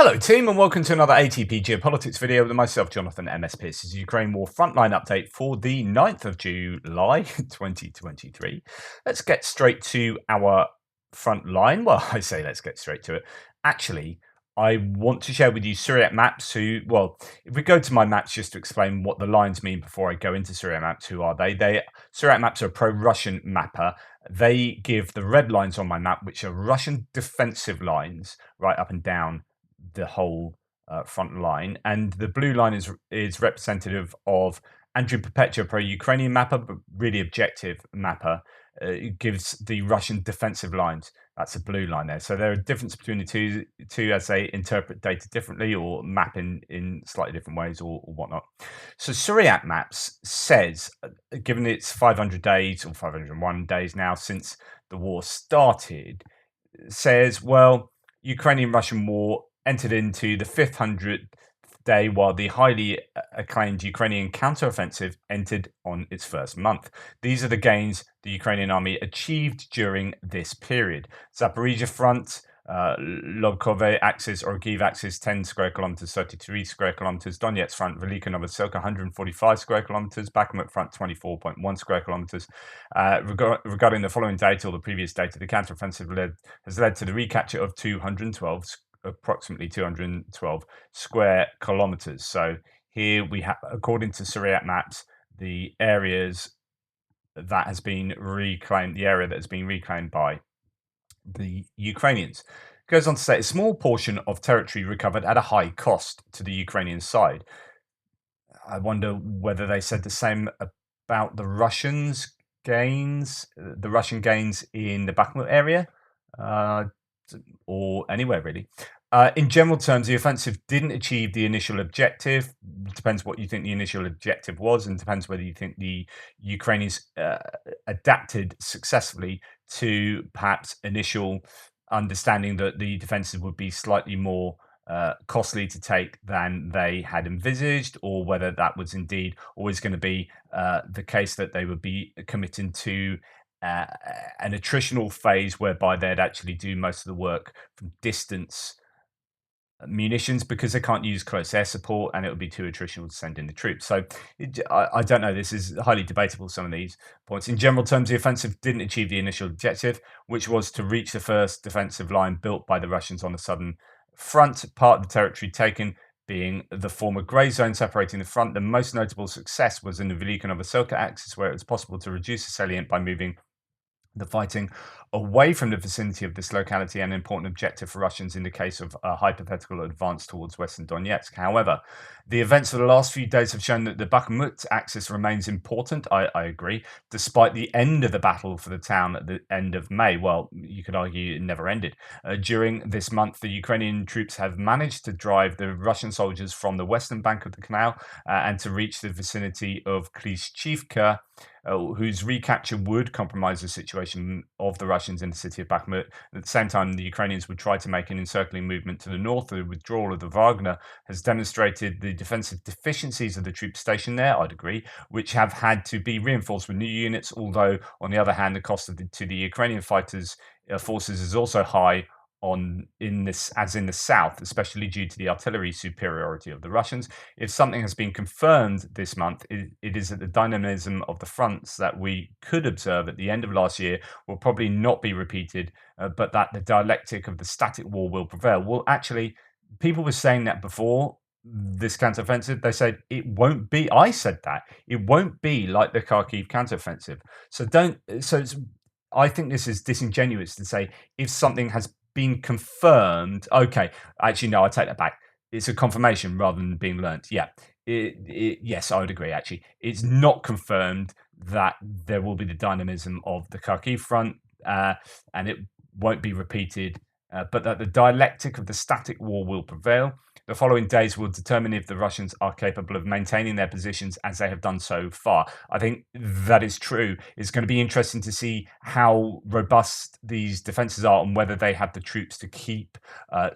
Hello team and welcome to another ATP Geopolitics video with myself, Jonathan MS Pierce's Ukraine War Frontline update for the 9th of July 2023. Let's get straight to our front line. Well, I say let's get straight to it. Actually, I want to share with you Suriyak maps if we go to my maps just to explain what the lines mean before I go into Suriyak maps, who are they? Suriyak maps are a pro-Russian mapper. They give the red lines on my map, which are Russian defensive lines right up and down the whole front line, and the blue line is representative of Andrew Perpetua, pro-Ukrainian mapper, but really objective mapper. It gives the Russian defensive lines. That's a blue line there. So there are differences between the two as they interpret data differently or map in slightly different ways or whatnot. So Suriyak maps says, given it's 500 days or 501 days now since the war started, says, well, Ukrainian-Russian war entered into the 500th day, while the highly acclaimed Ukrainian counteroffensive entered on its first month. These are the gains the Ukrainian army achieved during this period. Zaporizhia front, Lobkove axis or Kyiv axis, 10 square kilometers, 33 square kilometers. Donetsk front, Velika Novoselka, 145 square kilometers. Bakhmut front, 24.1 square kilometers. Regarding the following data or the previous data, the counteroffensive has led to the recapture of approximately 212 square kilometers. So here we have, according to Suriyak maps, the areas that has been reclaimed, the area that has been reclaimed by the Ukrainians. Goes on to say a small portion of territory recovered at a high cost to the Ukrainian side. I wonder whether they said the same about the Russian gains in the Bakhmut area, or anywhere really. In general terms, the offensive didn't achieve the initial objective. Depends what you think the initial objective was, and depends whether you think the Ukrainians adapted successfully to perhaps initial understanding that the defensive would be slightly more costly to take than they had envisaged, or whether that was indeed always going to be the case, that they would be committing to an attritional phase whereby they'd actually do most of the work from distance munitions, because they can't use close air support and it would be too attritional to send in the troops. So I don't know, this is highly debatable, some of these points. In general terms, the offensive didn't achieve the initial objective, which was to reach the first defensive line built by the Russians on the southern front. Part of the territory taken being the former grey zone separating the front. The most notable success was in the Velika Novoselka axis, where it was possible to reduce the salient by moving the fighting away from the vicinity of this locality, an important objective for Russians in the case of a hypothetical advance towards western Donetsk. However, the events of the last few days have shown that the Bakhmut axis remains important, I agree, despite the end of the battle for the town at the end of May. Well, you could argue it never ended. During this month, the Ukrainian troops have managed to drive the Russian soldiers from the western bank of the canal and to reach the vicinity of Klishchivka, whose recapture would compromise the situation of the Russians in the city of Bakhmut. At the same time, the Ukrainians would try to make an encircling movement to the north. The withdrawal of the Wagner has demonstrated the defensive deficiencies of the troops stationed there, I'd agree, which have had to be reinforced with new units, although, on the other hand, the cost to the Ukrainian fighters forces is also high in the south, especially due to the artillery superiority of the Russians. If something has been confirmed this month, it is that the dynamism of the fronts that we could observe at the end of last year will probably not be repeated, but that the dialectic of the static war will prevail. Well, actually, people were saying that before this counteroffensive. They said it won't be. I said that it won't be like the Kharkiv counteroffensive. I think this is disingenuous to say if something has been confirmed. Okay, actually, no, I take that back. It's a confirmation rather than being learnt. Yeah, yes, I would agree. Actually, it's not confirmed that there will be the dynamism of the Kharkiv front, and it won't be repeated, but that the dialectic of the static war will prevail. The following days will determine if the Russians are capable of maintaining their positions as they have done so far. I think that is true. It's going to be interesting to see how robust these defenses are and whether they have the troops to keep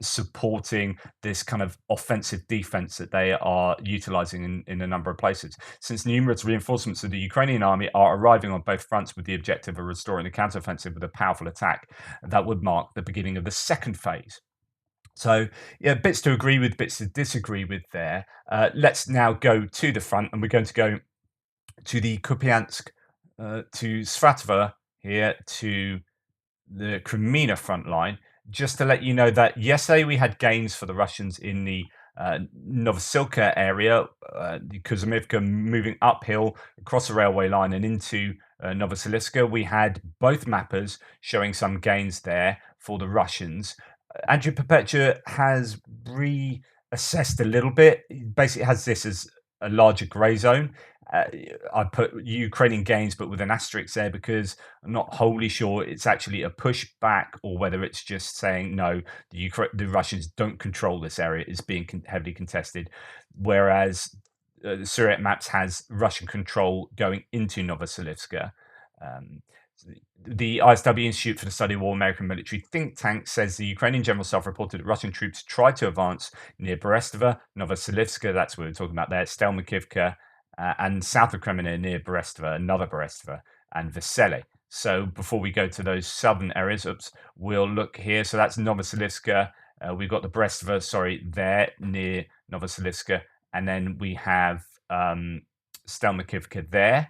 supporting this kind of offensive defense that they are utilizing in a number of places. Since numerous reinforcements of the Ukrainian army are arriving on both fronts with the objective of restoring the counteroffensive with a powerful attack, that would mark the beginning of the second phase So, yeah, bits to agree with, bits to disagree with there. Let's now go to the front, and we're going to go to the Kupiansk, to Svatova here, to the Kreminna front line. Just to let you know that yesterday we had gains for the Russians in the Novosilka area, Kuzmivka moving uphill across the railway line and into Novosibirsk. We had both mappers showing some gains there for the Russians. Andrew Perpetua has reassessed a little bit. He basically has this as a larger grey zone. Uh, I put Ukrainian gains, but with an asterisk there because I'm not wholly sure it's actually a pushback or whether it's just saying no, the Russians don't control this area; it's being heavily contested. Whereas the Suriyak maps has Russian control going into Novosibirsk. Um, the ISW Institute for the Study of War American Military think tank says the Ukrainian general self-reported that Russian troops tried to advance near Berestova, Novosibirsk, that's what we're talking about there, Stelmakivka, and south of Kreminna near Berestova, another Berestova, and Vesely. So before we go to those southern areas, we'll look here. So that's Novosibirsk. We've got the Berestova, sorry, there near Novosibirsk. And then we have Stelmakivka there.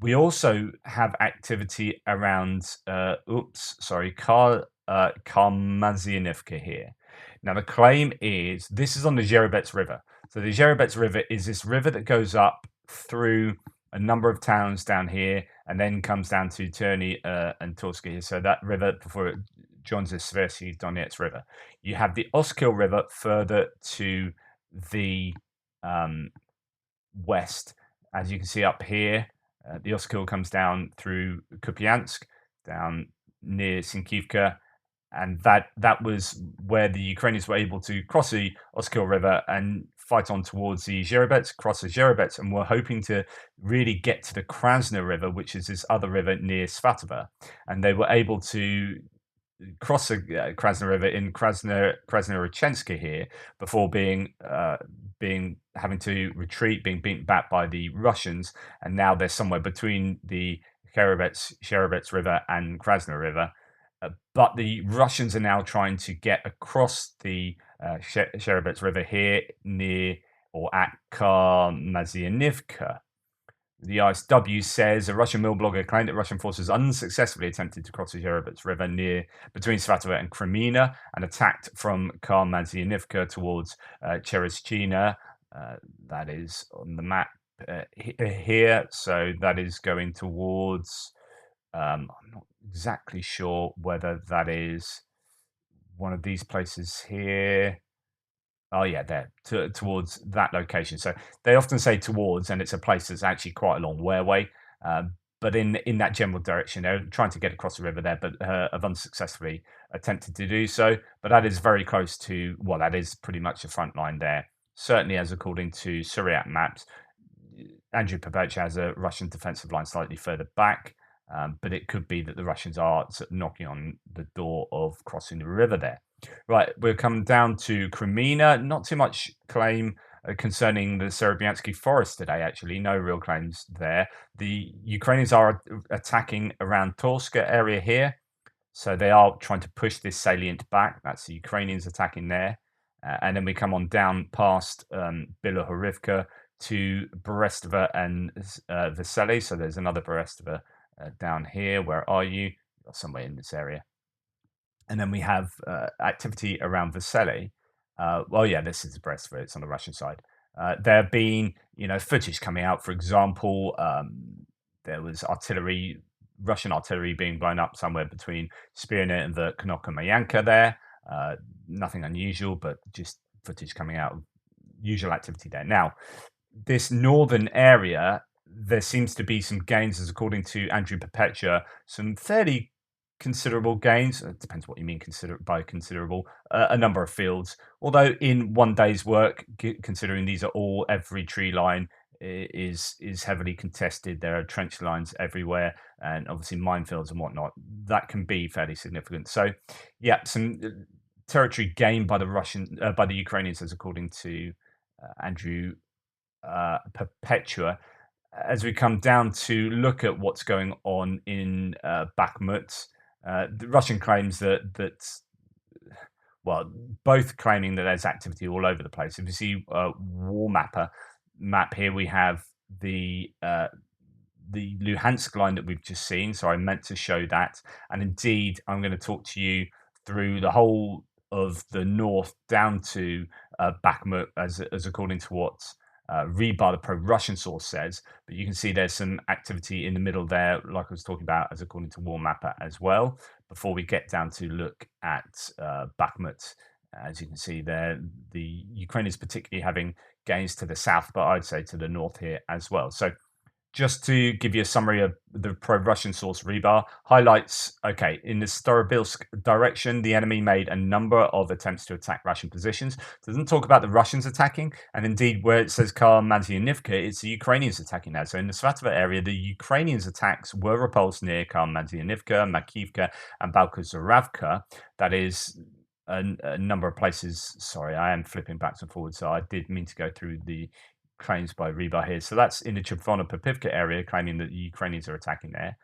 We also have activity around, Karmazianivka here. Now, the claim is this is on the Zherebets River. So the Zherebets River is this river that goes up through a number of towns down here and then comes down to Terny and Torsk here. So that river before it joins the Sversky Donetsk River. You have the Oskil River further to the west. As you can see up here, the Oskil comes down through Kupiansk, down near Sinkivka, and that was where the Ukrainians were able to cross the Oskil River and fight on towards the Zherebets, cross the Zherebets, and were hoping to really get to the Krasna River, which is this other river near Svatova. And they were able to cross the Krasna River in Krasnoyarchenska here before being having to retreat, being beaten back by the Russians, and now they're somewhere between the Sherebets River and Krasna River. But the Russians are now trying to get across the Sherebets River here near or at Karmazianivka. The ISW says a Russian mill blogger claimed that Russian forces unsuccessfully attempted to cross the Zherebets River between Svatova and Kreminna and attacked from Karmazianivka towards Cherezchina. That is on the map here. So that is going towards. I'm not exactly sure whether that is one of these places here. Oh yeah, there towards that location. So they often say towards, and it's a place that's actually quite a long way away. But in that general direction, they're trying to get across the river there, but have unsuccessfully attempted to do so. But that is very close to that is pretty much the front line there. Certainly, as according to Suriyak maps, Andrew Perpetua has a Russian defensive line slightly further back. But it could be that the Russians are sort of knocking on the door of crossing the river there. Right, we'll come down to Kreminna. Not too much claim concerning the Serebyansky forest today, actually. No real claims there. The Ukrainians are attacking around Torska area here. So they are trying to push this salient back. That's the Ukrainians attacking there. And then we come on down past Bilohorivka to Berestova and Vesely. So there's another Berestova down here. Where are you? You're somewhere in this area. And then we have activity around Vesely. Well, yeah, this is the Brest, it's on the Russian side. There have been, footage coming out. For example, there was Russian artillery being blown up somewhere between Spirina and the Mayanka there. Nothing unusual, but just footage coming out of usual activity there. Now, this northern area, there seems to be some gains, as according to Andrew Perpetua, some fairly considerable gains. It depends what you mean by considerable. A number of fields, although in one day's work, considering these are every tree line is heavily contested. There are trench lines everywhere, and obviously minefields and whatnot. That can be fairly significant. So, yeah, some territory gained by the Ukrainians, as according to Andrew Perpetua. As we come down to look at what's going on in Bakhmut, the Russian claims that well, both claiming that there's activity all over the place. If you see war map here, we have the Luhansk line that we've just seen. So I meant to show that. And indeed, I'm going to talk to you through the whole of the north down to Bakhmut, as according to what Rebar, the pro-Russian source, says. But you can see there's some activity in the middle there, like I was talking about, as according to War Mapper as well, before we get down to look at Bakhmut. As you can see there, the Ukraine is particularly having gains to the south, but I'd say to the north here as well. So just to give you a summary of the pro-Russian source, Rebar highlights, okay, in the Starobilsk direction, the enemy made a number of attempts to attack Russian positions. It doesn't talk about the Russians attacking, and indeed, where it says Kherson, it's the Ukrainians attacking that. So in the Svatova area, the Ukrainians' attacks were repulsed near Kherson, Makivka, and Balkazuravka. That is a number of places. Sorry, I am flipping backwards and forwards, so I did mean to go through the claims by Rebar here. So that's in the Chervono-Popivka area, claiming that the Ukrainians are attacking there.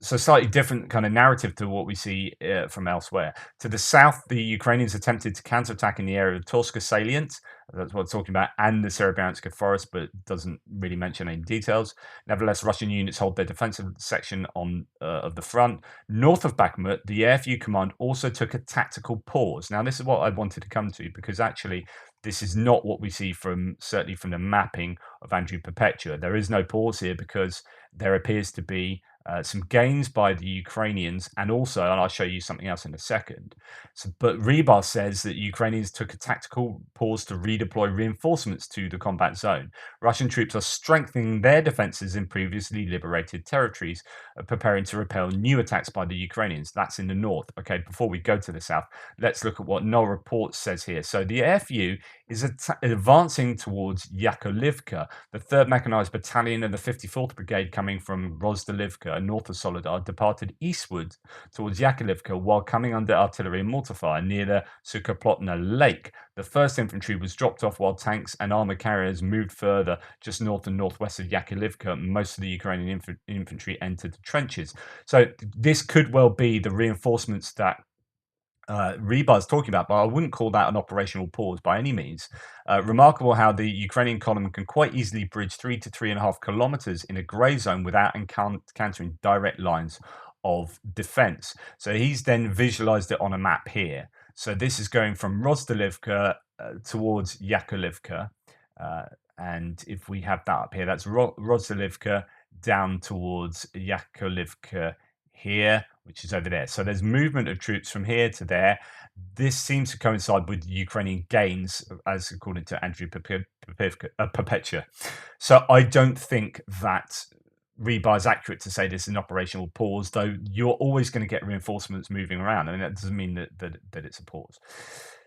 So slightly different kind of narrative to what we see from elsewhere. To the south, the Ukrainians attempted to counterattack in the area of Torska salient. That's what I'm talking about, and the Serebranska forest, but doesn't really mention any details. Nevertheless, Russian units hold their defensive section on of the front. North of Bakhmut, the Air View Command also took a tactical pause. Now, this is what I wanted to come to, because actually this is not what we see certainly from the mapping of Andrew Perpetua. There is no pause here because there appears to be some gains by the Ukrainians, and also, and I'll show you something else in a second. But Rebar says that Ukrainians took a tactical pause to redeploy reinforcements to the combat zone. Russian troops are strengthening their defenses in previously liberated territories, preparing to repel new attacks by the Ukrainians. That's in the north. Okay, before we go to the south, let's look at what Null Report says here. So the FU is advancing towards Yakovlivka. The 3rd Mechanized Battalion and the 54th Brigade, coming from Rozdalivka, north of Solidar, departed eastward towards Yakovlivka while coming under artillery and mortar fire near the Sukhoplotna Lake. The 1st Infantry was dropped off while tanks and armoured carriers moved further just north and northwest of Yakovlivka. Most of the Ukrainian infantry entered the trenches. So this could well be the reinforcements that Rebar is talking about, but I wouldn't call that an operational pause by any means. Remarkable how the Ukrainian column can quite easily bridge 3 to 3.5 kilometers in a grey zone without encountering direct lines of defense. So he's then visualized it on a map here. So this is going from Rozdalivka towards Yakovlivka. And if we have that up here, that's Rozdalivka down towards Yakovlivka here, which is over there. So there's movement of troops from here to there. This seems to coincide with Ukrainian gains, as according to Andrew Perpetua. So I don't think that Rebar is accurate to say this is an operational pause, though you're always going to get reinforcements moving around, and that doesn't mean that it's a pause.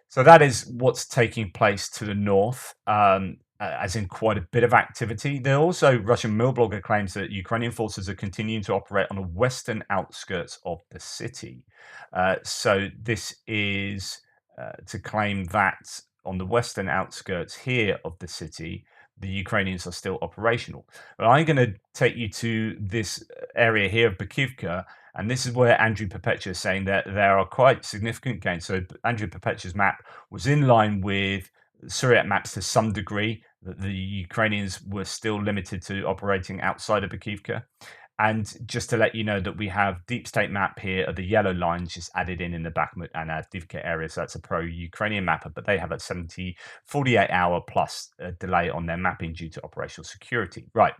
So that is what's taking place to the north, as in quite a bit of activity. There also, Russian Millblogger claims that Ukrainian forces are continuing to operate on the western outskirts of the city. So this is to claim that on the western outskirts here of the city, the Ukrainians are still operational. But I'm going to take you to this area here of Bakhmut, and this is where Andrew Perpetua is saying that there are quite significant gains. So Andrew Perpetua's map was in line with Suriyak maps to some degree, that the Ukrainians were still limited to operating outside of Bakhmut. And just to let you know that we have deep state map here of the yellow lines just added in the Bakhmut and Adiivka area. So that's a pro-Ukrainian mapper, but they have a 48-hour plus delay on their mapping due to operational security. Right.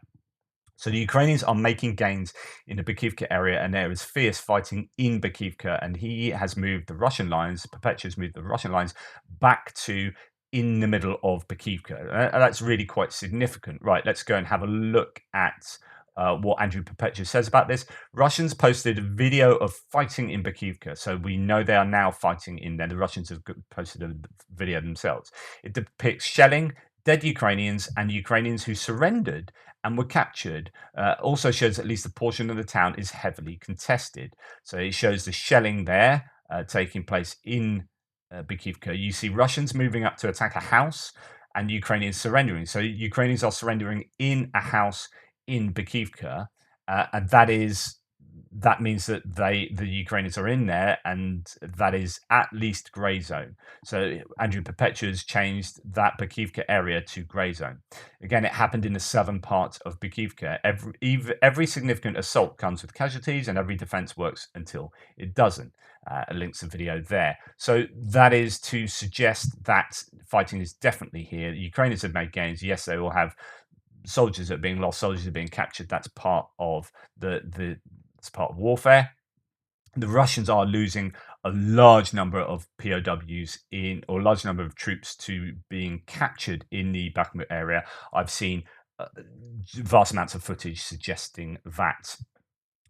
So the Ukrainians are making gains in the Bakhmut area, and there is fierce fighting in Bakhmut, and he has moved the Russian lines, Perpetua has moved the Russian lines back to in the middle of Bakhmut. That's really quite significant. Right, let's go and have a look at what Andrew Perpetua says about this. Russians posted a video of fighting in Bakhmut, so we know they are now fighting in there. The Russians have posted a video themselves. It depicts shelling, dead Ukrainians, and Ukrainians who surrendered and were captured. Also shows at least a portion of the town is heavily contested. So it shows the shelling there taking place in Bakhmut. You see Russians moving up to attack a house and Ukrainians surrendering. So Ukrainians are surrendering in a house in Bakhmut, and that is that means that the Ukrainians are in there, and that is at least grey zone. So Andrew Perpetua's changed that Bakhmut area to grey zone. Again, it happened in the southern part of Bakhmut. Every significant assault comes with casualties, and every defense works until it doesn't. Links to video there. So that is to suggest that fighting is definitely here. The Ukrainians have made gains. Yes, they will have soldiers that are being lost, soldiers that are being captured. That's part of it's part of warfare. The Russians are losing a large number of POWs or large number of troops to being captured in the Bakhmut area. I've seen vast amounts of footage suggesting that.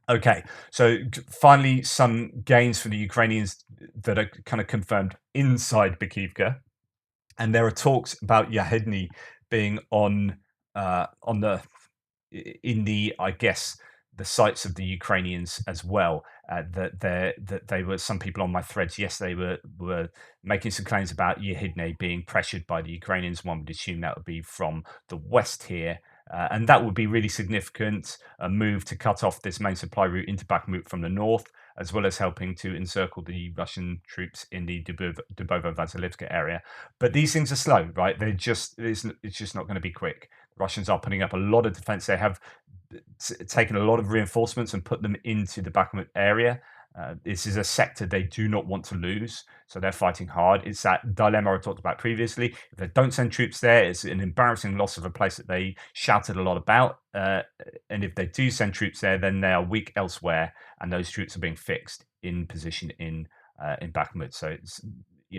Okay, so finally, some gains for the Ukrainians that are kind of confirmed inside Bakhmut, and there are talks about Yahidny being on the in the, I guess, the sights of the Ukrainians as well. That they were, some people on my threads, yes, they were making some claims about Yahidne being pressured by the Ukrainians. One would assume that would be from the west here. And that would be really significant, a move to cut off this main supply route into Bakhmut from the north, as well as helping to encircle the Russian troops in the Dubovo-Vasilivka area. But these things are slow, right? It's just not going to be quick. Russians are putting up a lot of defense. They have taken a lot of reinforcements and put them into the Bakhmut area. This is a sector they do not want to lose, so they're fighting hard. It's that dilemma I talked about previously. If they don't send troops there, it's an embarrassing loss of a place that they shouted a lot about. And if they do send troops there, then they are weak elsewhere, and those troops are being fixed in position in Bakhmut. So it's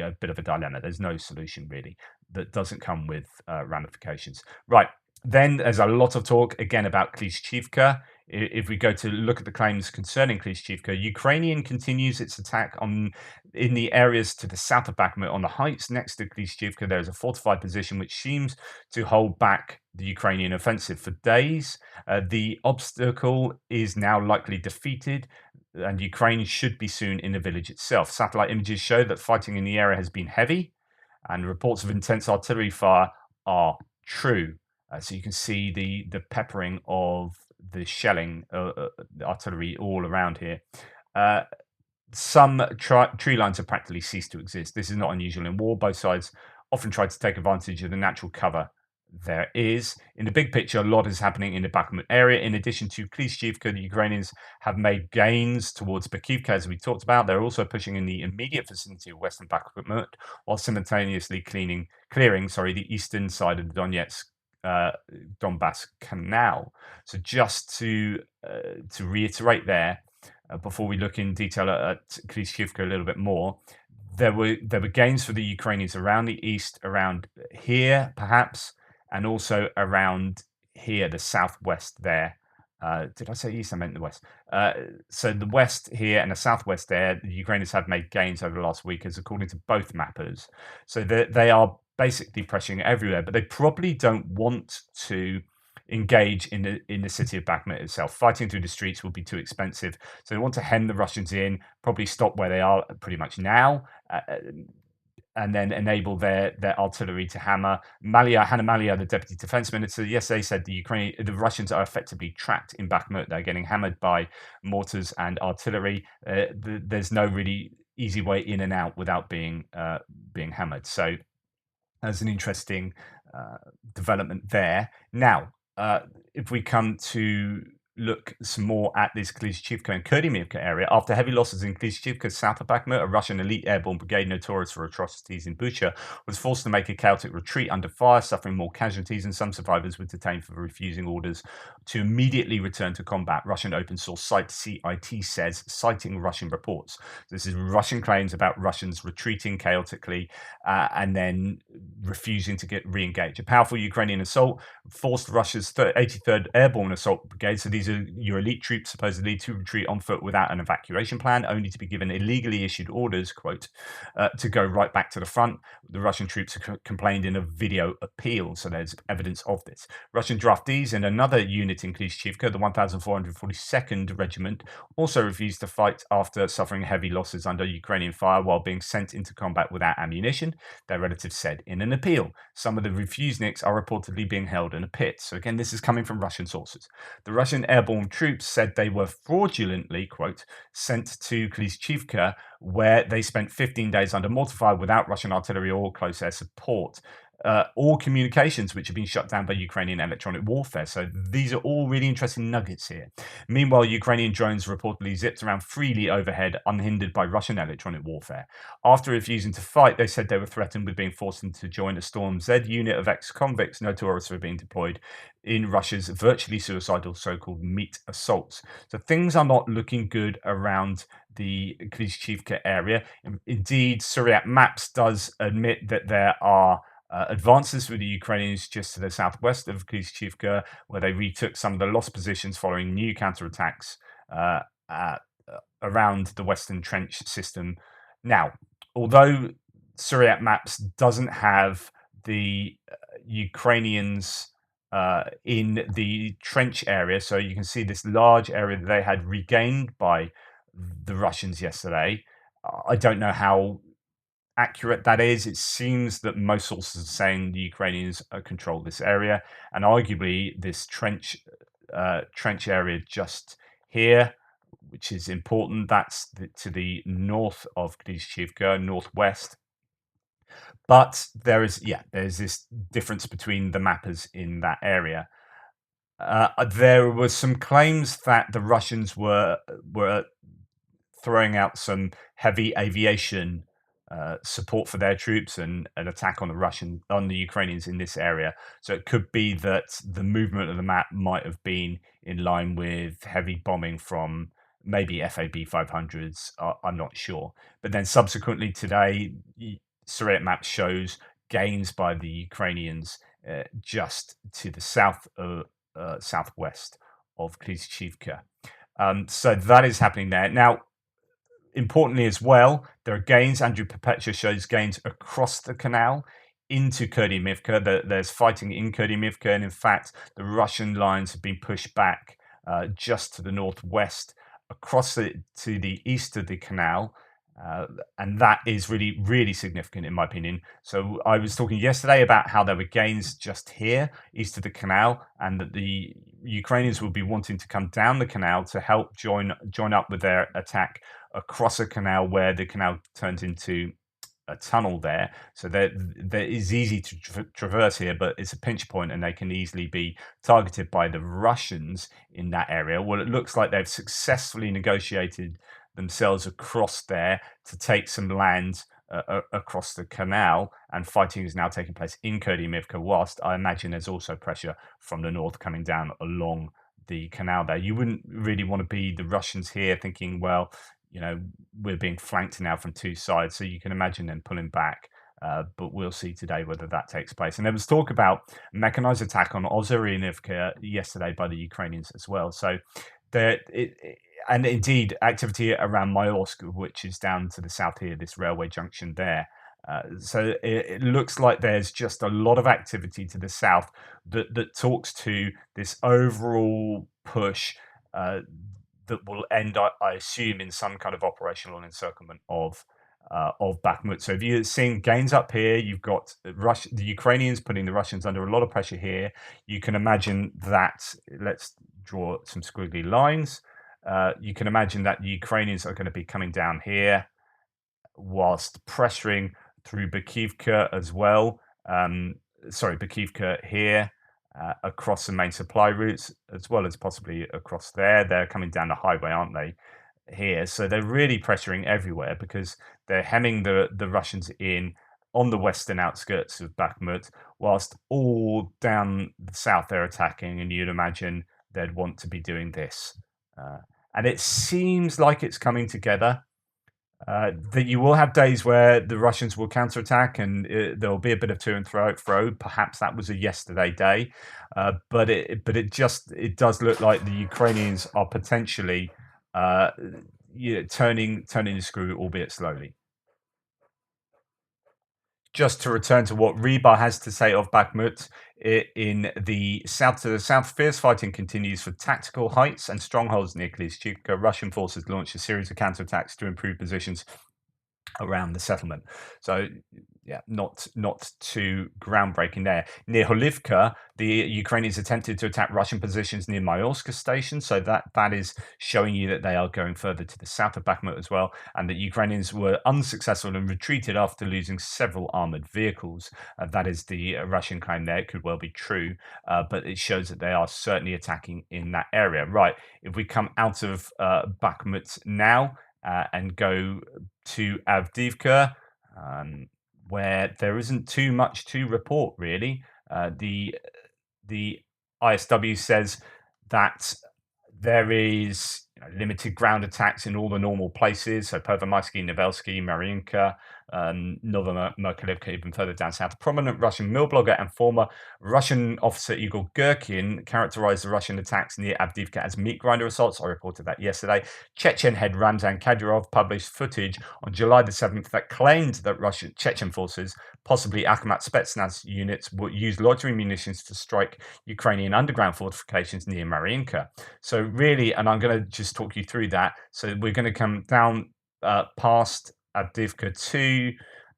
a bit of a dilemma. There's no solution really that doesn't come with ramifications. Right. Then there's a lot of talk again about Klishchivka. If we go to look at the claims concerning Klishchivka, Ukrainian continues its attack in the areas to the south of Bakhmut on the heights next to Klishchivka. There is a fortified position which seems to hold back the Ukrainian offensive for days. The obstacle is now likely defeated, and Ukraine should be soon in the village itself. Satellite images show that fighting in the area has been heavy, and reports of intense artillery fire are true. So you can see the peppering of the shelling, the artillery all around here. Some tree lines have practically ceased to exist. This is not unusual in war. Both sides often try to take advantage of the natural cover there is. In the big picture, a lot is happening in the Bakhmut area. In addition to Klishchivka, the Ukrainians have made gains towards Bakhmut, as we talked about. They're also pushing in the immediate vicinity of western Bakhmut, while simultaneously clearing the eastern side of the Donbass Canal. So just to reiterate there, before we look in detail at Klishchivka a little bit more, there were gains for the Ukrainians around the east, around here perhaps, and also around here, the southwest there. Did I say east? I meant the west. So the west here and the southwest there, the Ukrainians have made gains over the last week, as according to both mappers. So they are basically pressuring everywhere, but they probably don't want to engage in the city of Bakhmut itself. Fighting through the streets will be too expensive, so they want to hem the Russians in, probably stop where they are pretty much now, and then enable their artillery to hammer. Hannah Malia, the deputy defense minister, yesterday said the Russians are effectively trapped in Bakhmut. They're getting hammered by mortars and artillery. There's no really easy way in and out without being hammered. So that's an interesting development there. Now, if we come to look some more at this Klishchivka and Kurdyivka area, after heavy losses in Klishchivka, south of Bakhmut, a Russian elite airborne brigade notorious for atrocities in Bucha was forced to make a chaotic retreat under fire, suffering more casualties, and some survivors were detained for refusing orders to immediately return to combat. Russian open source site CIT says, citing Russian reports. This is Russian claims about Russians retreating chaotically and then refusing to re-engage. A powerful Ukrainian assault forced Russia's 83rd Airborne Assault Brigade, so these are your elite troops supposedly, to retreat on foot without an evacuation plan, only to be given illegally issued orders, quote, to go right back to the front. The Russian troops complained in a video appeal, so there's evidence of this. Russian draftees and another unit in Klishchivka, the 1442nd Regiment, also refused to fight after suffering heavy losses under Ukrainian fire while being sent into combat without ammunition, their relatives said in an appeal. Some of the refuseniks are reportedly being held in a pit. So again, this is coming from Russian sources. The Russian airborne troops said they were fraudulently, quote, sent to Klishchivka, where they spent 15 days under mortar fire without Russian artillery or close air support. All communications which have been shut down by Ukrainian electronic warfare. So these are all really interesting nuggets here. Meanwhile, Ukrainian drones reportedly zipped around freely overhead, unhindered by Russian electronic warfare. After refusing to fight, they said they were threatened with being forced to join a Storm Z unit of ex-convicts notorious for being deployed in Russia's virtually suicidal so-called meat assaults. So things are not looking good around the Klishchivka area. Indeed, Suriyak Maps does admit that there are advances for the Ukrainians just to the southwest of Klishchivka, where they retook some of the lost positions following new counterattacks uh, uh, around the Western Trench system. Now, although Suriyak Maps doesn't have the Ukrainians in the trench area, so you can see this large area that they had regained by the Russians yesterday. I don't know how accurate that is. It seems that most sources are saying the Ukrainians control this area, and arguably this trench area just here, which is important. That's to the north of Klishchivka, northwest. But there's this difference between the mappers in that area. There was some claims that the Russians were throwing out some heavy aviation support for their troops and an attack on the Ukrainians in this area. So it could be that the movement of the map might have been in line with heavy bombing from maybe FAB 500s. I'm not sure. But then subsequently today, Suriyak map shows gains by the Ukrainians just to the southwest of Klishchivka. So that is happening there. Now, importantly as well, there are gains. Andrew Perpetua shows gains across the canal into Kurdyivka. There's fighting in Kurdyivka, and in fact, the Russian lines have been pushed back just to the northwest, across to the east of the canal. And that is really, really significant in my opinion. So I was talking yesterday about how there were gains just here, east of the canal, and that the Ukrainians will be wanting to come down the canal to help join up with their attack across a canal where the canal turns into a tunnel there. So there is easy to traverse here, but it's a pinch point and they can easily be targeted by the Russians in that area. Well, it looks like they've successfully negotiated themselves across there to take some land across the canal, and fighting is now taking place in Kurdyivka, whilst I imagine there's also pressure from the north coming down along the canal there. You wouldn't really want to be the Russians here thinking, well, we're being flanked now from two sides, so you can imagine them pulling back. But we'll see today whether that takes place. And there was talk about mechanized attack on Ozerivka yesterday by the Ukrainians as well. So and indeed activity around Myorsk, which is down to the south here, this railway junction there. So it looks like there's just a lot of activity to the south that talks to this overall push that will end, I assume, in some kind of operational encirclement of Bakhmut. So if you're seeing gains up here, you've got the Ukrainians putting the Russians under a lot of pressure here. You can imagine that, let's draw some squiggly lines. You can imagine that the Ukrainians are going to be coming down here whilst pressuring through Bakhmut as well. Bakhmut here. Across the main supply routes, as well as possibly across there. They're coming down the highway, aren't they, here? So they're really pressuring everywhere because they're hemming the Russians in on the western outskirts of Bakhmut, whilst all down the south they're attacking, and you'd imagine they'd want to be doing this. And it seems like it's coming together. That you will have days where the Russians will counterattack and there'll be a bit of to and fro. Perhaps that was a yesterday day, but it does look like the Ukrainians are potentially turning the screw, albeit slowly. Just to return to what Rebar has to say of Bakhmut, in the south to the south, fierce fighting continues for tactical heights and strongholds near Klishchivka. Russian forces launched a series of counterattacks to improve positions around the settlement. So yeah, not too groundbreaking there. Near Holivka, the Ukrainians attempted to attack Russian positions near Myolska station, so that is showing you that they are going further to the south of Bakhmut as well, and that Ukrainians were unsuccessful and retreated after losing several armored vehicles. That is the Russian claim there. It could well be true, but it shows that they are certainly attacking in that area. Right, if we come out of Bakhmut now and go to Avdiivka, where there isn't too much to report really. The ISW says that there is limited ground attacks in all the normal places. So Pervomaisky, Nevelsky, Marinka, Novomerkalivka, even further down south. Prominent Russian mill blogger and former Russian officer Igor Gherkin characterized the Russian attacks near Avdiivka as meat grinder assaults. I reported that yesterday. Chechen head Ramzan Kadyrov published footage on July the 7th that claimed that Russian Chechen forces, possibly Akhmat Spetsnaz units, would use loitering munitions to strike Ukrainian underground fortifications near Marinka. So really, and I'm going to just talk you through that. So we're going to come down past Adiivka to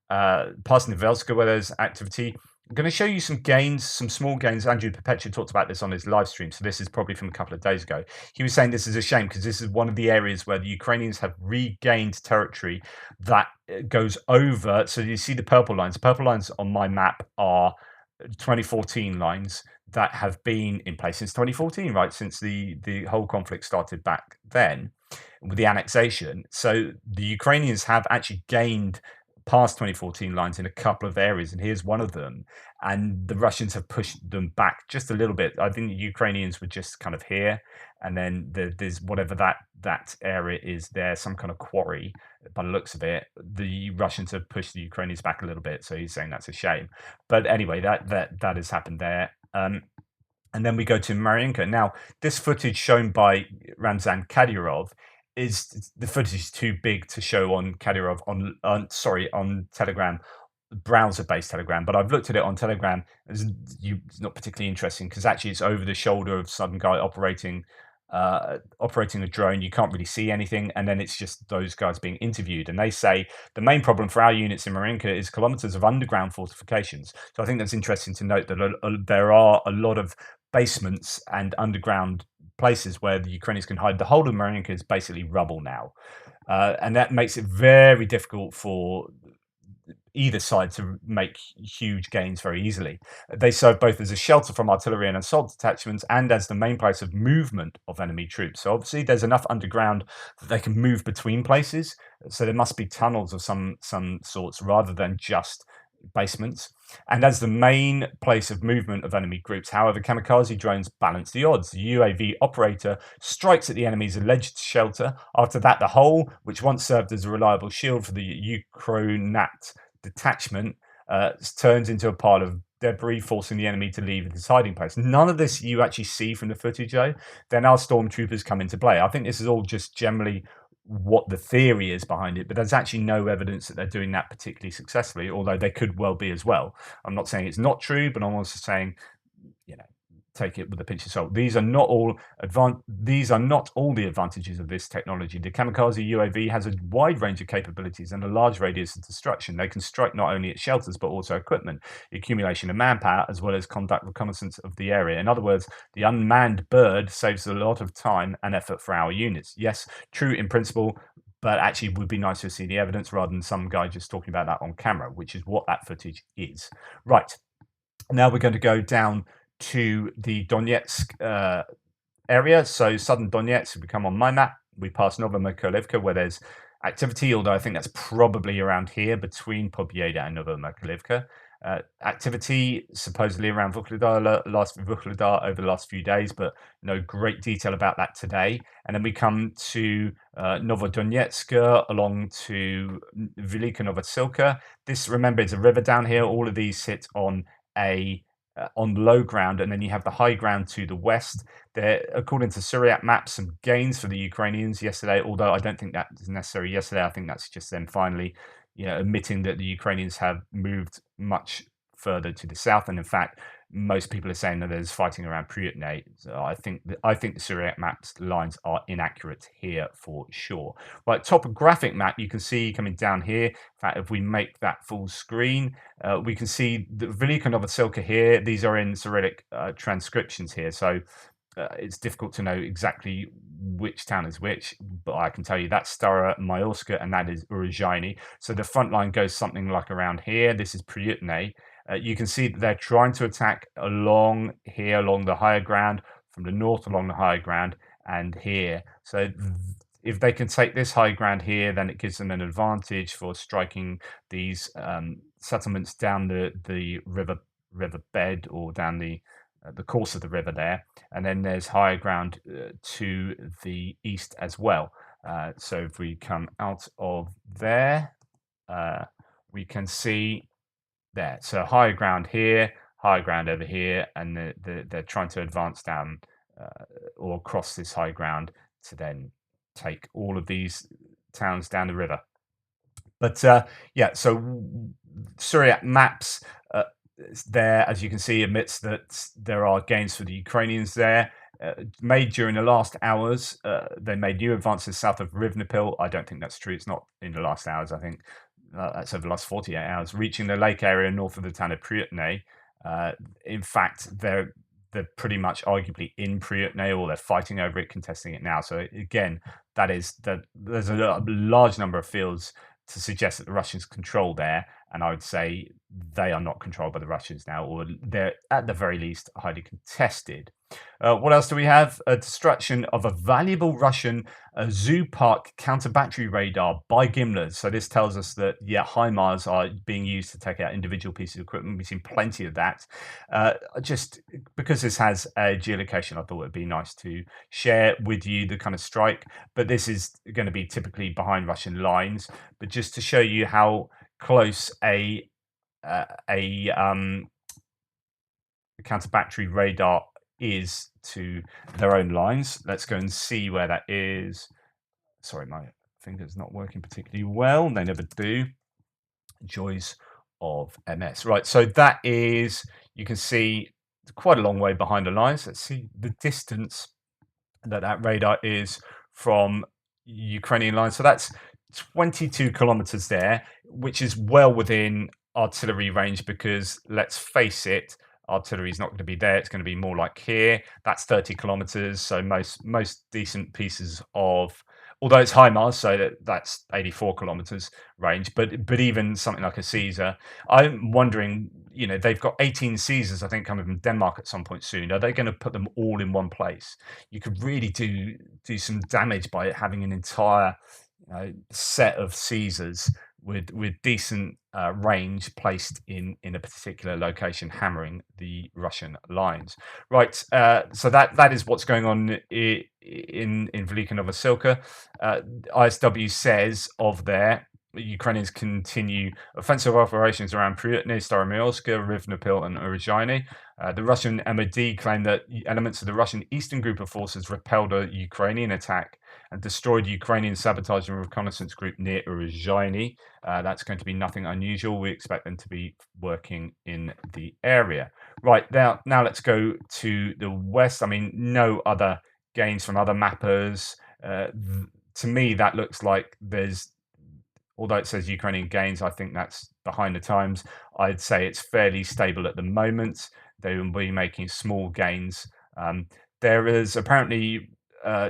past Nevelska, where there's activity. I'm going to show you some gains, some small gains. Andrew Perpetua talked about this on his live stream, so this is probably from a couple of days ago. He was saying this is a shame because this is one of the areas where the Ukrainians have regained territory that goes over. So you see the purple lines. The purple lines on my map are 2014 lines that have been in place since 2014, right? Since the whole conflict started back then with the annexation. So the Ukrainians have actually gained past 2014 lines in a couple of areas, and here's one of them. And the Russians have pushed them back just a little bit. I think the Ukrainians were just kind of here, and then there's whatever that area is there, some kind of quarry. By the looks of it, the Russians have pushed the Ukrainians back a little bit. So he's saying that's a shame. But anyway, that has happened there. And then we go to Marinka. Now, this footage shown by Ramzan Kadyrov is the footage is too big to show on Kadyrov on Telegram, browser-based Telegram. But I've looked at it on Telegram. It's not particularly interesting because actually it's over the shoulder of some guy operating a drone. You can't really see anything, and then it's just those guys being interviewed. And they say the main problem for our units in Marinka is kilometers of underground fortifications. So I think that's interesting to note that there are a lot of basements and underground places where the Ukrainians can hide. The whole of Marinka is basically rubble now, and that makes it very difficult for either side to make huge gains very easily. They serve both as a shelter from artillery and assault detachments and as the main place of movement of enemy troops. So obviously there's enough underground that they can move between places. So there must be tunnels of some sorts rather than just basements. And as the main place of movement of enemy groups, however, kamikaze drones balance the odds. The UAV operator strikes at the enemy's alleged shelter. After that, the hole, which once served as a reliable shield for the Ukronat detachment, turns into a pile of debris, forcing the enemy to leave its hiding place. None of this you actually see from the footage, though. Then our stormtroopers come into play. I think this is all just generally what the theory is behind it, but there's actually no evidence that they're doing that particularly successfully, although they could well be as well. I'm not saying it's not true, but I'm also saying, take it with a pinch of salt. These are not all the advantages of this technology. The kamikaze UAV has a wide range of capabilities and a large radius of destruction. They can strike not only at shelters but also equipment, accumulation of manpower, as well as conduct reconnaissance of the area. In other words, the unmanned bird saves a lot of time and effort for our units. Yes, true in principle, but actually it would be nice to see the evidence rather than some guy just talking about that on camera, which is what that footage is. Right, now we're going to go down to the Donetsk area. So southern Donetsk, we come on my map, we pass Novomerkalivka where there's activity, although I think that's probably around here between Pobieda and Novomerkalivka. Activity supposedly around Vuhledar over the last few days, but no great detail about that today. And then we come to Novodonetsk along to Velika Novosilka. This, remember, is a river down here. All of these sit on on low ground, and then you have the high ground to the west. There, according to Suriyak maps, some gains for the Ukrainians yesterday, although I don't think that is necessary yesterday. I think that's just them finally, admitting that the Ukrainians have moved much further to the south. And in fact, most people are saying that there's fighting around Pryutny. So I think the Suriyak maps lines are inaccurate here for sure. Right, topographic map, you can see coming down here. In fact, if we make that full screen, we can see the Velika Novoselka here. These are in Cyrillic transcriptions here, so it's difficult to know exactly which town is which, but I can tell you that's Stara Mayorska and that is Uruzhaini. So the front line goes something like around here. This is Pryutny. You can see that they're trying to attack along here, along the higher ground, from the north along the higher ground, and here. So if they can take this high ground here, then it gives them an advantage for striking these settlements down the river bed or down the course of the river there, and then there's higher ground to the east as well. So if we come out of there, we can see there. So higher ground here, higher ground over here, and they're trying to advance down or across this high ground to then take all of these towns down the river. But yeah, so Suriyak maps there, as you can see, admits that there are gains for the Ukrainians there. Made during the last hours. They made new advances south of Rivnopil. I don't think that's true. It's not in the last hours. I think that's over the last 48 hours, reaching the lake area north of the town of Pryutny. In fact, they're pretty much arguably in Pryutny, or they're fighting over it, contesting it now. So again, there's a large number of fields to suggest that the Russians control there, and I would say they are not controlled by the Russians now, or they're at the very least highly contested. What else do we have? A destruction of a valuable Russian zoo park counter-battery radar by Gimlers. So this tells us that, yeah, HIMARS are being used to take out individual pieces of equipment. We've seen plenty of that. Just because this has a geolocation, I thought it'd be nice to share with you the kind of strike. But this is going to be typically behind Russian lines. But just to show you how close a counter-battery radar is to their own lines. Let's go and see where that is. Sorry, my finger's not working particularly well. They never do. Joys of MS. Right, so that is, you can see quite a long way behind the lines. Let's see the distance that radar is from Ukrainian lines. So that's 22 kilometers there, which is well within artillery range, because let's face it, artillery is not going to be there. It's going to be more like here. That's 30 kilometers. So most decent pieces of, although it's HIMARS, so that's 84 kilometers range. But even something like a Caesar, I'm wondering, you know, they've got 18 Caesars, I think, coming from Denmark at some point soon. Are they going to put them all in one place? You could really do some damage by having an entire set of Caesars with decent range placed in a particular location, hammering the Russian lines. Right, so that is what's going on in Velika Novoselka. ISW says of there, Ukrainians continue offensive operations around Pryutny, Staromyorska, Rivnopil, and Uruzhaini. The Russian MOD claimed that elements of the Russian Eastern Group of Forces repelled a Ukrainian attack and destroyed Ukrainian sabotage and reconnaissance group near Uruzhaini. That's going to be nothing unusual. We expect them to be working in the area. Right, now let's go to the west. I mean, no other gains from other mappers. To me, that looks like there's, although it says Ukrainian gains, I think that's behind the times. I'd say it's fairly stable at the moment. They will be making small gains. There is apparently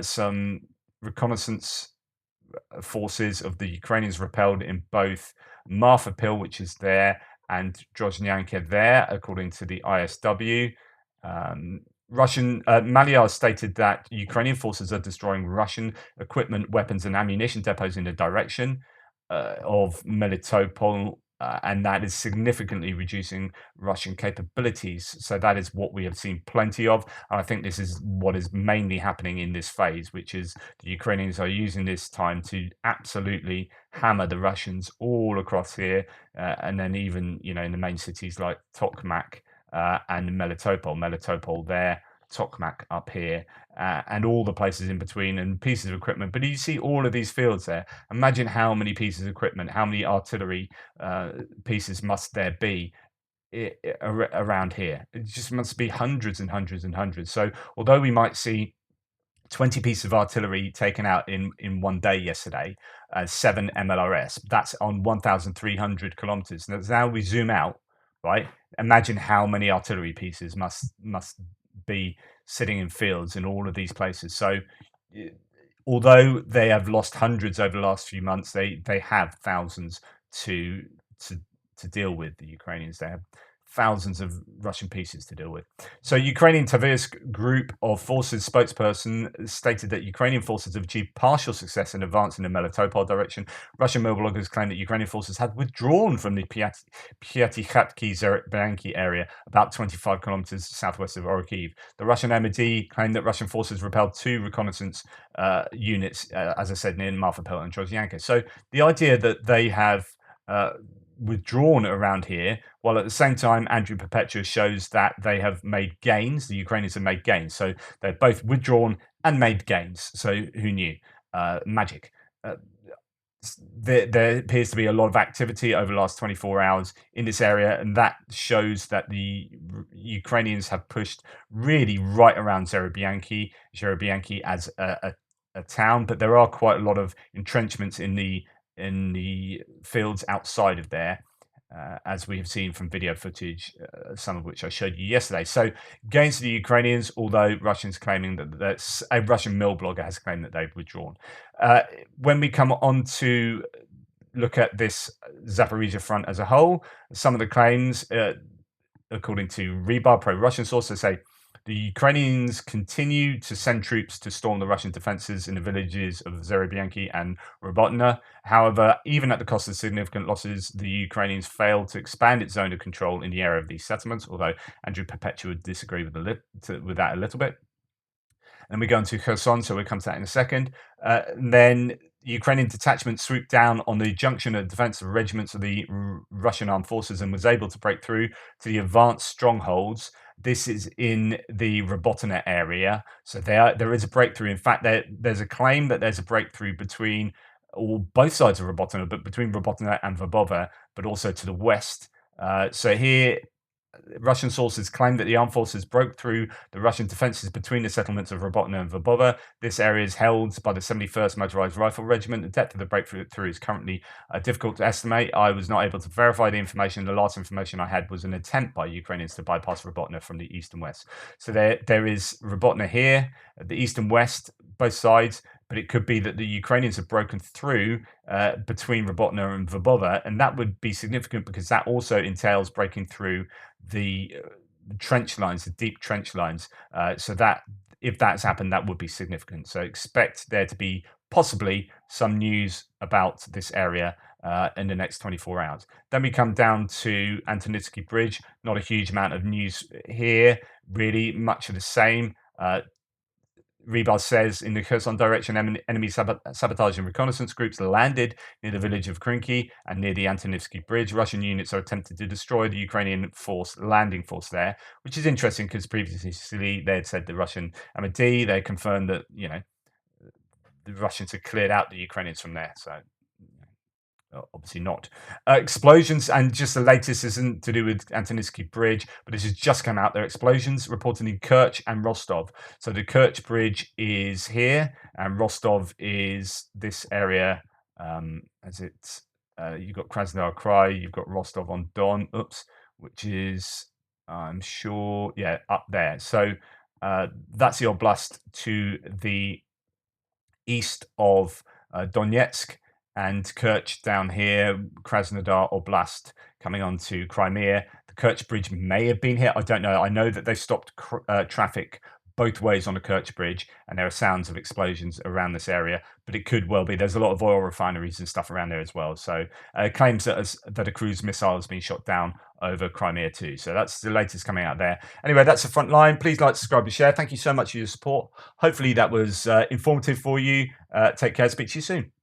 some reconnaissance forces of the Ukrainians repelled in both Marfapil, which is there, and Drozhnyanka there, according to the ISW. Russian Maliar stated that Ukrainian forces are destroying Russian equipment, weapons, and ammunition depots in the direction of Melitopol, and that is significantly reducing Russian capabilities. So that is what we have seen plenty of. And I think this is what is mainly happening in this phase, which is the Ukrainians are using this time to absolutely hammer the Russians all across here, and then even, you know, in the main cities like Tokmak and Melitopol. Melitopol there, Tokmak up here, and all the places in between, and pieces of equipment. But you see all of these fields there. Imagine how many pieces of equipment, how many artillery pieces must there be around here. It just must be hundreds and hundreds and hundreds. So although we might see 20 pieces of artillery taken out in one day yesterday, 7 MLRS. That's on 1,300 kilometers. Now we zoom out, right? Imagine how many artillery pieces must be sitting in fields in all of these places. So, although they have lost hundreds over the last few months, they have thousands to to to deal with. The Ukrainians, they have thousands of Russian pieces to deal with. So, Ukrainian Tversk group of forces spokesperson stated that Ukrainian forces have achieved partial success in advancing in the Melitopol direction. Russian bloggers claim that Ukrainian forces had withdrawn from the Piatikhatki-Zerbanki area, about 25 kilometers southwest of Orikhiv. The Russian MOD claimed that Russian forces repelled 2 reconnaissance units, as I said, near Marfapel and Trozyanka. So, the idea that they have withdrawn around here, while at the same time Andrew Perpetua shows that they have made gains. The Ukrainians have made gains, so they've both withdrawn and made gains. So who knew? Magic. There appears to be a lot of activity over the last 24 hours in this area, and that shows that the Ukrainians have pushed really right around Zerebianki as a town, but there are quite a lot of entrenchments in the fields outside of there, as we have seen from video footage, some of which I showed you yesterday. So, gains to the Ukrainians, although Russians claiming that a Russian mill blogger has claimed that they've withdrawn. When we come on to look at this Zaporizhia front as a whole, some of the claims, according to Rebar, pro-Russian sources, say the Ukrainians continue to send troops to storm the Russian defenses in the villages of Zerebianki and Robotna. However, even at the cost of significant losses, the Ukrainians failed to expand its zone of control in the area of these settlements, although Andrew Perpetua would disagree with that a little bit. And we go into Kherson, so we'll come to that in a second. Then Ukrainian detachment swooped down on the junction of defensive regiments of the Russian armed forces and was able to break through to the advanced strongholds. This is in the Robotina area. So there is a breakthrough. In fact, there's a claim that there's a breakthrough between both sides of Robotina, but between Robotina and Verbova, but also to the west. So here, Russian sources claim that the armed forces broke through the Russian defenses between the settlements of Robotina and Verbova. This area is held by the 71st Motorized Rifle Regiment. The depth of the breakthrough is currently difficult to estimate. I was not able to verify the information. The last information I had was an attempt by Ukrainians to bypass Robotina from the east and west. So there is Robotina here, the east and west, both sides. But it could be that the Ukrainians have broken through between Robotina and Verbova, and that would be significant because that also entails breaking through the trench lines, the deep trench lines. So that if that's happened, that would be significant. So expect there to be possibly some news about this area in the next 24 hours. Then we come down to Antonitsky Bridge. Not a huge amount of news here, really much of the same. Rebar says in the Kherson direction, enemy sabotage and reconnaissance groups landed near the village of Krinky and near the Antonivsky Bridge. Russian units are attempting to destroy the Ukrainian landing force there, which is interesting because previously they had said the Russian MOD, they confirmed that, the Russians had cleared out the Ukrainians from there. So obviously not. Explosions, and just the latest isn't to do with Antonivsky Bridge, but this has just come out. There are explosions reported in Kerch and Rostov. So the Kerch Bridge is here, and Rostov is this area. You've got Krasnodar Krai, you've got Rostov on Don, which is, I'm sure, up there. So that's the Oblast to the east of Donetsk, and Kerch down here, Krasnodar Oblast coming on to Crimea. The Kerch Bridge may have been here. I don't know. I know that they stopped traffic both ways on the Kerch Bridge, and there are sounds of explosions around this area, but it could well be. There's a lot of oil refineries and stuff around there as well. So claims that a cruise missile has been shot down over Crimea too. So that's the latest coming out there. Anyway, that's the front line. Please like, subscribe, and share. Thank you so much for your support. Hopefully that was informative for you. Take care. Speak to you soon.